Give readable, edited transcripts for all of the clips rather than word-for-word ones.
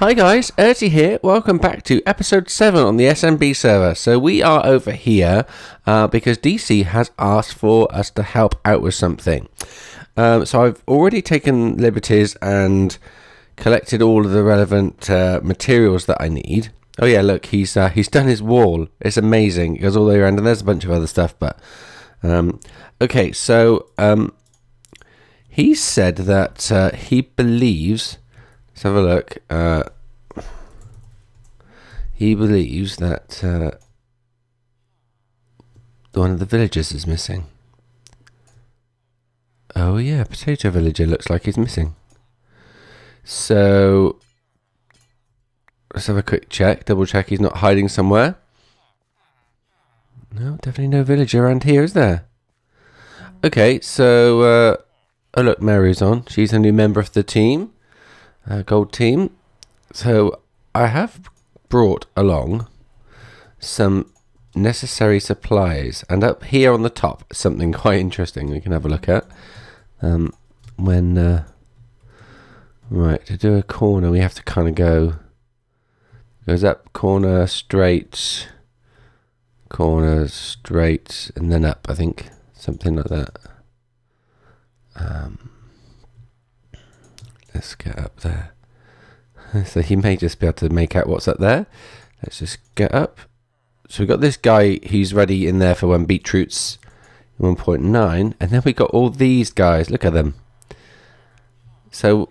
Hi guys, Erty here. Welcome back to episode 7 on the SMB server. So we are over here because DC has asked for us to help out with something. So I've already taken liberties and collected all of the relevant materials that I need. Oh yeah, look, he's done his wall. It's amazing. It goes all the way around, and there's a bunch of other stuff. But okay, so he said that he believes. Let's have a look. He believes that one of the villagers is missing. Oh yeah, potato villager looks like he's missing. So let's have a quick check, double check he's not hiding somewhere. No, definitely no villager around here, is there? Okay, so oh look, Mary's on. She's a new member of the team. Gold team. So I have brought along some necessary supplies, and up here on the top something quite interesting we can have a look at. Right, to do a corner we have to kind of goes up, corner straight, and then up, I think, something like that. Let's get up there. So he may just be able to make out what's up there. Let's just get up. So we've got this guy, he's ready in there for when beetroot's 1.9. And then we got all these guys. Look at them. So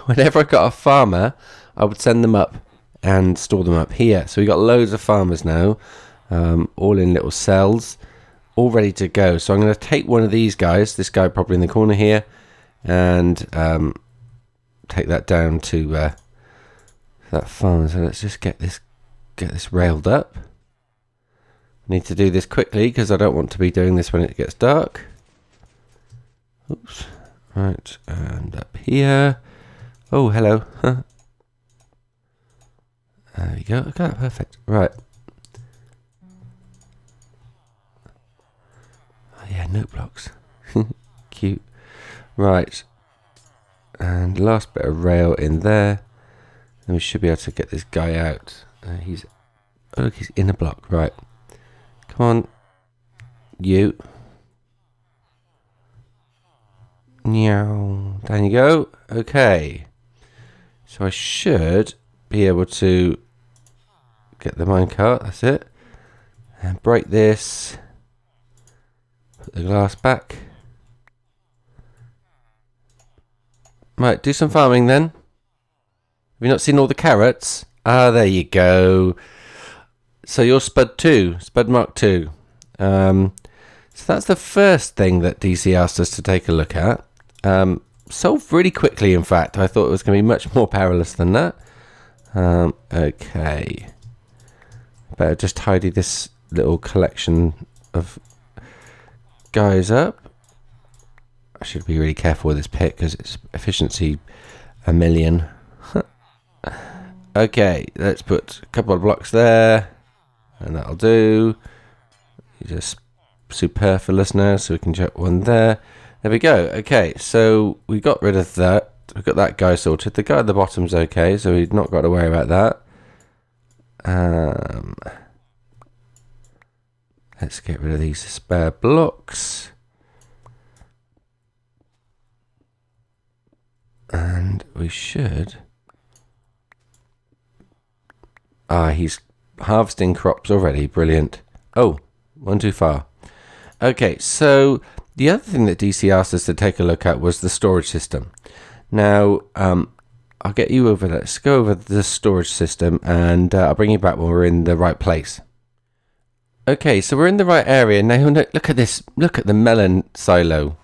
whenever I got a farmer, I would send them up and store them up here. So we got loads of farmers now, all in little cells, all ready to go. So I'm going to take one of these guys, this guy probably in the corner here, and take that down to that farm. So let's just get this railed up. Need to do this quickly because I don't want to be doing this when it gets dark. Oops. Right, and up here. Oh, hello. There we go. Okay, perfect. Right. Oh, yeah, note blocks. Cute. Right. And last bit of rail in there. And we should be able to get this guy out. Oh, look, he's in a block. Right. Come on. You. Meow. Down you go. Okay. So I should be able to get the minecart. That's it. And break this. Put the glass back. Right, do some farming then. Have you not seen all the carrots? Ah, there you go. So you're Spud 2, Spud Mark 2. So that's the first thing that DC asked us to take a look at. Solved really quickly, in fact. I thought it was going to be much more perilous than that. Okay. Better just tidy this little collection of guys up. I should be really careful with this pick because it's efficiency 1,000,000. Okay, let's put a couple of blocks there, and that'll do. Just superfluous now, so we can chuck one there. There we go. Okay, so we got rid of that. We've got that guy sorted. The guy at the bottom's okay, so we've not got to worry about that. Let's get rid of these spare blocks. And we should. He's harvesting crops already. Brilliant. Oh, one too far. Okay, so the other thing that DC asked us to take a look at was the storage system. Now, I'll get you over there. Let's go over the storage system, and I'll bring you back when we're in the right place. Okay, so we're in the right area. Now, look at this. Look at the melon silo.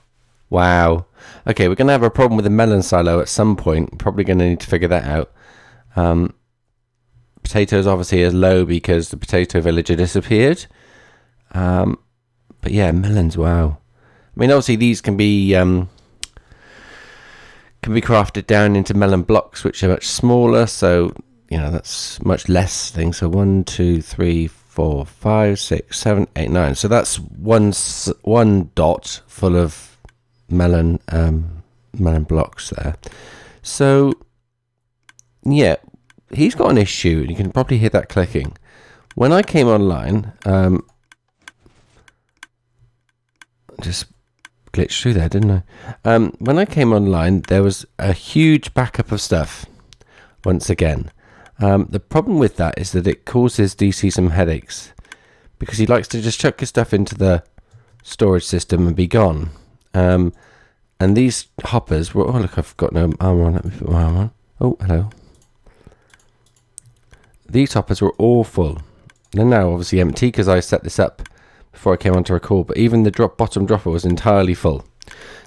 Wow. Okay, we're going to have a problem with the melon silo at some point. Probably going to need to figure that out. Potatoes obviously is low because the potato villager disappeared. But yeah, melons, wow. I mean, obviously these can be crafted down into melon blocks, which are much smaller. So, you know, that's much less things. So 1, 2, 3, 4, 5, 6, 7, 8, 9. So that's one dot full of melon blocks there. So yeah, he's got an issue, and you can probably hear that clicking. When I came online, just glitched through there, didn't I? When I came online, there was a huge backup of stuff once again. The problem with that is that it causes DC some headaches, because he likes to just chuck his stuff into the storage system and be gone. And these hoppers were... Oh, look, I've got no armor on. Let me put my armor on. Oh, hello. These hoppers were all full. They're now obviously empty because I set this up before I came on to record, but even the bottom dropper was entirely full.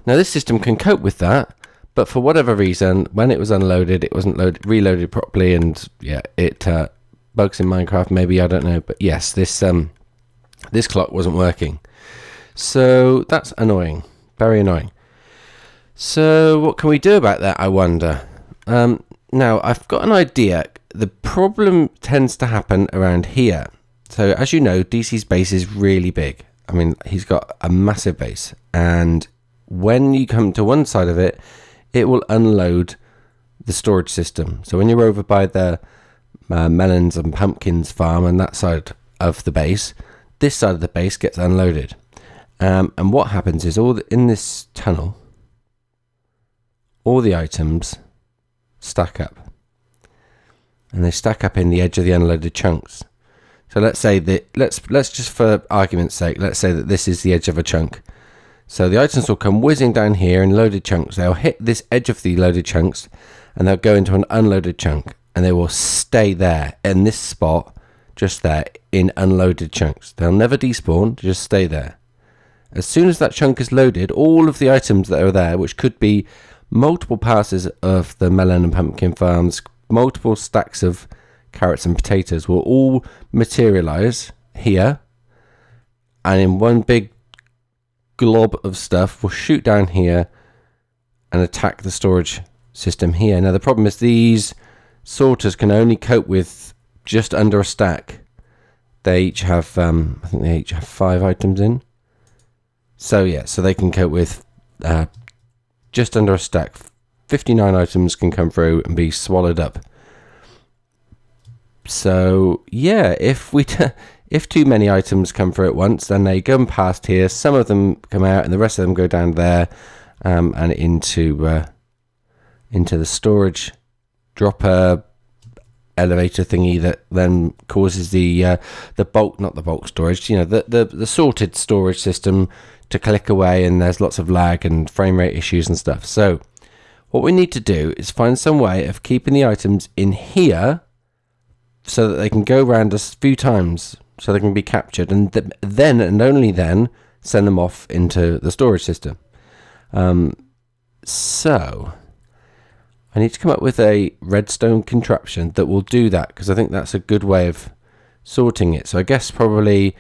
Now, this system can cope with that, but for whatever reason, when it was unloaded, it wasn't reloaded properly, and yeah, it bugs in Minecraft, maybe, I don't know. But yes, this clock wasn't working. So that's annoying. Very annoying. So what can we do about that, I wonder? Now, I've got an idea. The problem tends to happen around here. So as you know, DC's base is really big. I mean, he's got a massive base. And when you come to one side of it, it will unload the storage system. So when you're over by the melons and pumpkins farm and that side of the base, this side of the base gets unloaded. And what happens is in this tunnel, all the items stack up. And they stack up in the edge of the unloaded chunks. So let's say that, let's just for argument's sake, let's say that this is the edge of a chunk. So the items will come whizzing down here in loaded chunks. They'll hit this edge of the loaded chunks, and they'll go into an unloaded chunk, and they will stay there in this spot, just there, in unloaded chunks. They'll never despawn, just stay there. As soon as that chunk is loaded, all of the items that are there, which could be multiple passes of the melon and pumpkin farms, multiple stacks of carrots and potatoes, will all materialize here, and in one big glob of stuff will shoot down here and attack the storage system here. Now the problem is these sorters can only cope with just under a stack. They each have I think they each have 5 items in. So yeah, so they can cope with just under a stack. 59 items can come through and be swallowed up. So yeah, if too many items come through at once, then they go past here. Some of them come out, and the rest of them go down there, and into the storage dropper elevator thingy that then causes the bulk, not the bulk storage, the sorted storage system to click away, and there's lots of lag and frame rate issues and stuff. So what we need to do is find some way of keeping the items in here so that they can go around a few times, so they can be captured, and then and only then send them off into the storage system. So I need to come up with a redstone contraption that will do that, because I think that's a good way of sorting it. So I guess probably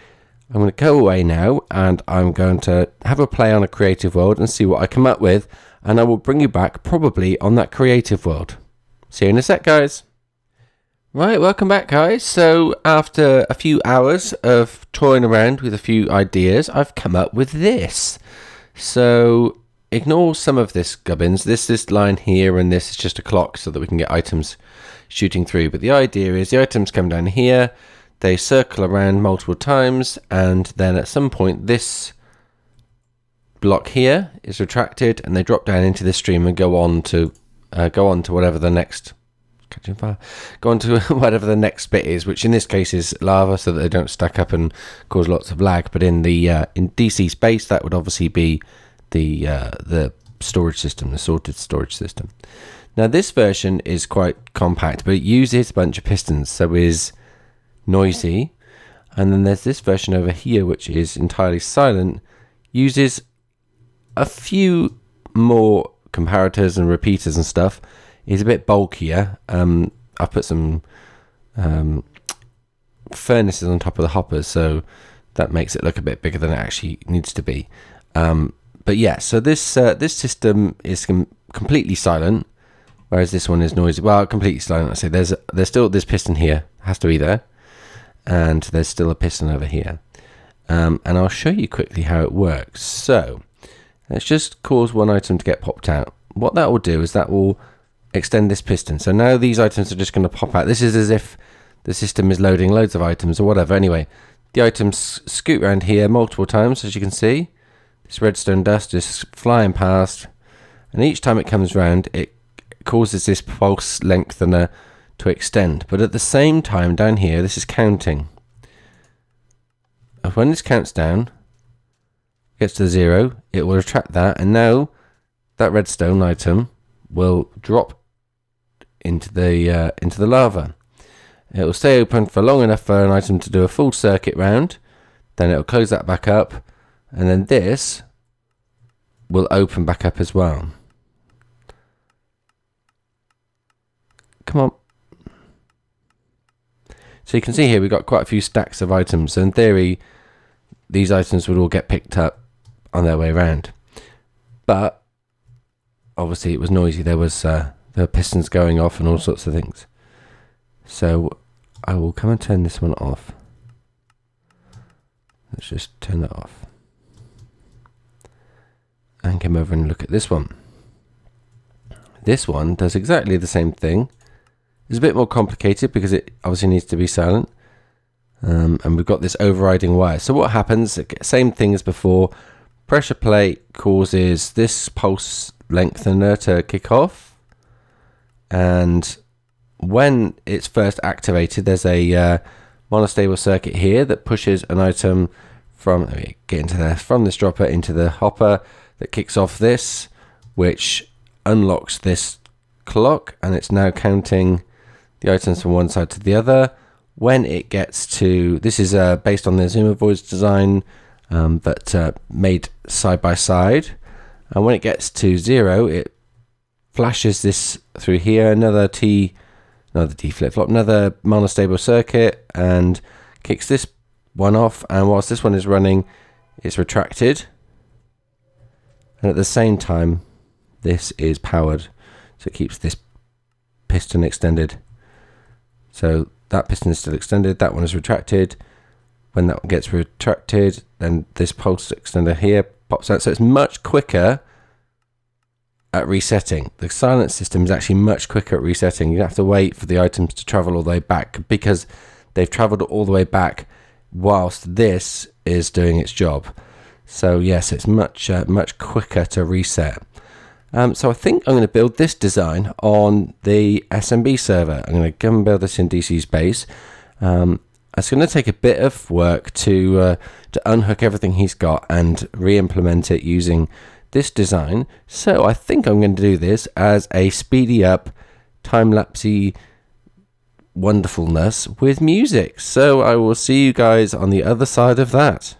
I'm going to go away now, and I'm going to have a play on a creative world and see what I come up with, and I will bring you back probably on that creative world. See you in a sec, guys. Right, welcome back, guys. So after a few hours of toying around with a few ideas, I've come up with this. So ignore some of this, gubbins. This line here and this is just a clock so that we can get items shooting through. But the idea is the items come down here, they circle around multiple times, and then at some point this block here is retracted and they drop down into the stream and go on to whatever the next... catching fire. Go on to whatever the next bit is, which in this case is lava, so that they don't stack up and cause lots of lag. But in the in DC space, that would obviously be the storage system, the sorted storage system. Now this version is quite compact, but it uses a bunch of pistons, so is noisy. And then there's this version over here, which is entirely silent, uses a few more comparators and repeaters and stuff. Is a bit bulkier. I've put some furnaces on top of the hoppers, so that makes it look a bit bigger than it actually needs to be. But yeah, so this system is completely silent, whereas this one is noisy. Well, completely silent. I say there's still this piston here, has to be there, and there's still a piston over here. And I'll show you quickly how it works. So let's just cause one item to get popped out. What that will do is that will extend this piston. So now these items are just going to pop out. This is as if the system is loading loads of items or whatever. Anyway, the items scoot around here multiple times, as you can see. This redstone dust is flying past, and each time it comes round, it causes this pulse lengthener to extend. But at the same time, down here, this is counting. And when this counts down, gets to 0, it will retract that, and now that redstone item will drop into the lava. It will stay open for long enough for an item to do a full circuit round, then it will close that back up, and then this will open back up as well. Come on. So you can see here we've got quite a few stacks of items, so in theory these items would all get picked up on their way around. But obviously it was noisy, there were pistons going off and all sorts of things. So I will come and turn this one off. Let's just turn that off. And come over and look at this one. This one does exactly the same thing. It's a bit more complicated because it obviously needs to be silent. And we've got this overriding wire. So what happens, same thing as before, pressure plate causes this pulse lengthener to kick off. And when it's first activated, there's a monostable circuit here that pushes an item from this dropper into the hopper that kicks off this, which unlocks this clock, and it's now counting the items from one side to the other. When it gets to, this is based on the Zuma Voids design, but made side by side, and when it gets to 0, it flashes this through here, another D flip-flop, another monostable circuit, and kicks this one off, and whilst this one is running, it's retracted, and at the same time this is powered, so it keeps this piston extended. So that piston is still extended, that one is retracted. When that one gets retracted, then this pulse extender here pops out, so it's much quicker at resetting. The silent system is actually much quicker at resetting. You don't have to wait for the items to travel all the way back because they've traveled all the way back whilst this is doing its job. So yes, it's much quicker to reset. So I think I'm going to build this design on the SMB server. I'm going to come and build this in DC's base. It's going to take a bit of work to unhook everything he's got and re-implement it using this design. So I think I'm going to do this as a speedy up, time-lapsey wonderfulness with music. So I will see you guys on the other side of that.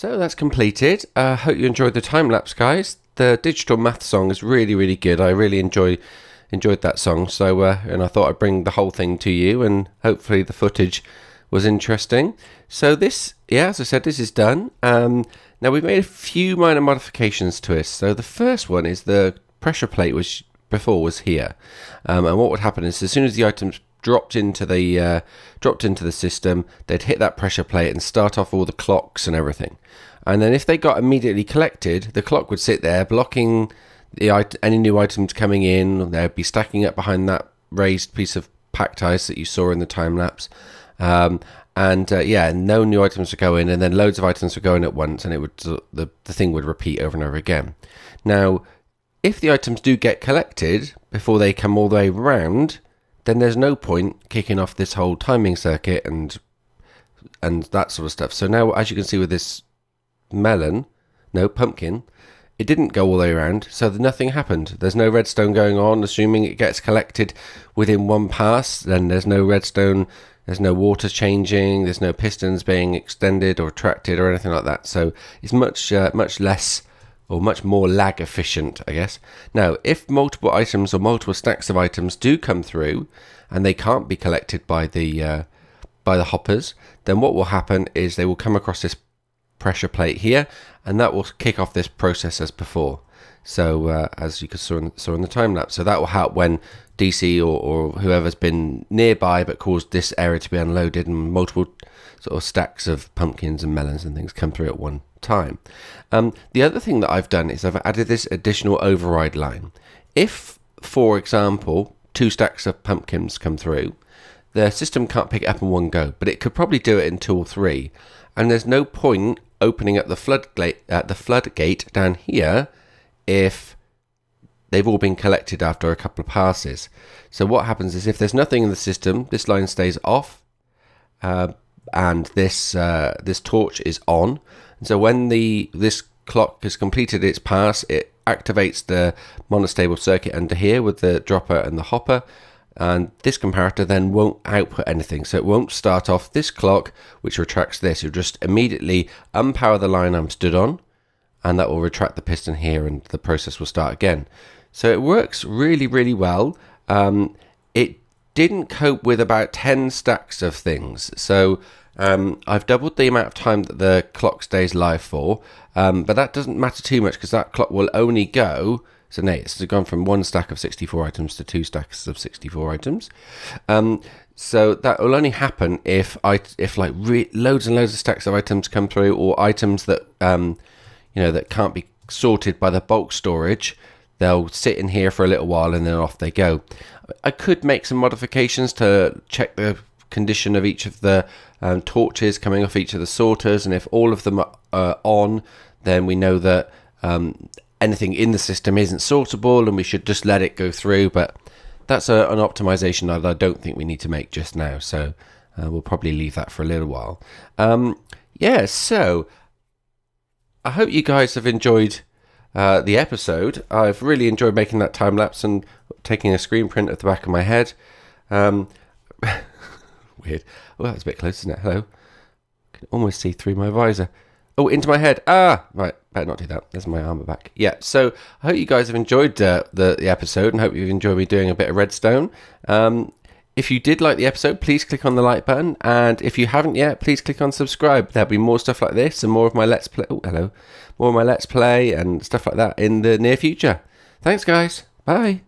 So that's completed. Hope you enjoyed the time lapse, guys. The digital math song is really, really good. I really enjoyed that song. So, and I thought I'd bring the whole thing to you, and hopefully the footage was interesting. So this, yeah, as I said, this is done. Now we've made a few minor modifications to it. So the first one is the pressure plate, which before was here, and what would happen is as soon as the items dropped into the system, they'd hit that pressure plate and start off all the clocks and everything. And then if they got immediately collected, the clock would sit there blocking any new items coming in. They'd be stacking up behind that raised piece of packed ice that you saw in the time lapse. Yeah, no new items would go in, and then loads of items would go in at once, and it would the thing would repeat over and over again. Now, if the items do get collected before they come all the way round, then there's no point kicking off this whole timing circuit and that sort of stuff. So now, as you can see with this pumpkin, it didn't go all the way around, so nothing happened. There's no redstone going on. Assuming it gets collected within one pass, then there's no redstone, there's no water changing, there's no pistons being extended or retracted or anything like that. So it's much less or much more lag efficient, I guess. Now, if multiple items or multiple stacks of items do come through and they can't be collected by the hoppers, then what will happen is they will come across this pressure plate here, and that will kick off this process as before. So as you saw in the time lapse, so that will help when DC or whoever's been nearby but caused this area to be unloaded, and multiple sort of stacks of pumpkins and melons and things come through at one time. The other thing that I've done is I've added this additional override line. If, for example, 2 stacks of pumpkins come through, the system can't pick it up in one go, but it could probably do it in 2 or 3, and there's no point opening up the floodgate down here if they've all been collected after a couple of passes. So what happens is if there's nothing in the system, this line stays off, and this torch is on. And so when this clock has completed its pass, it activates the monostable circuit under here with the dropper and the hopper, and this comparator then won't output anything. So it won't start off this clock, which retracts this. You'll just immediately unpower the line I'm stood on, and that will retract the piston here, and the process will start again. So it works really, really well. It didn't cope with about 10 stacks of things. So I've doubled the amount of time that the clock stays live for, but that doesn't matter too much because that clock will only go. So now it's gone from 1 stack of 64 items to 2 stacks of 64 items. So that will only happen if loads and loads of stacks of items come through, or items that that can't be sorted by the bulk storage. They'll sit in here for a little while and then off they go. I could make some modifications to check the condition of each of the torches coming off each of the sorters, and if all of them are on, then we know that anything in the system isn't sortable and we should just let it go through. But that's an optimization that I don't think we need to make just now, so we'll probably leave that for a little while. So I hope you guys have enjoyed the episode. I've really enjoyed making that time lapse and taking a screen print of the back of my head. Weird. Oh, that was a bit close, isn't it? Hello. I can almost see through my visor. Oh, into my head. Right. Better not do that. There's my armor back. Yeah. So I hope you guys have enjoyed the episode, and hope you've enjoyed me doing a bit of redstone. If you did like the episode, please click on the like button, and if you haven't yet, please click on subscribe. There'll be more stuff like this and more of my Let's Play. Oh, hello. More of my Let's Play and stuff like that in the near future. Thanks, guys. Bye.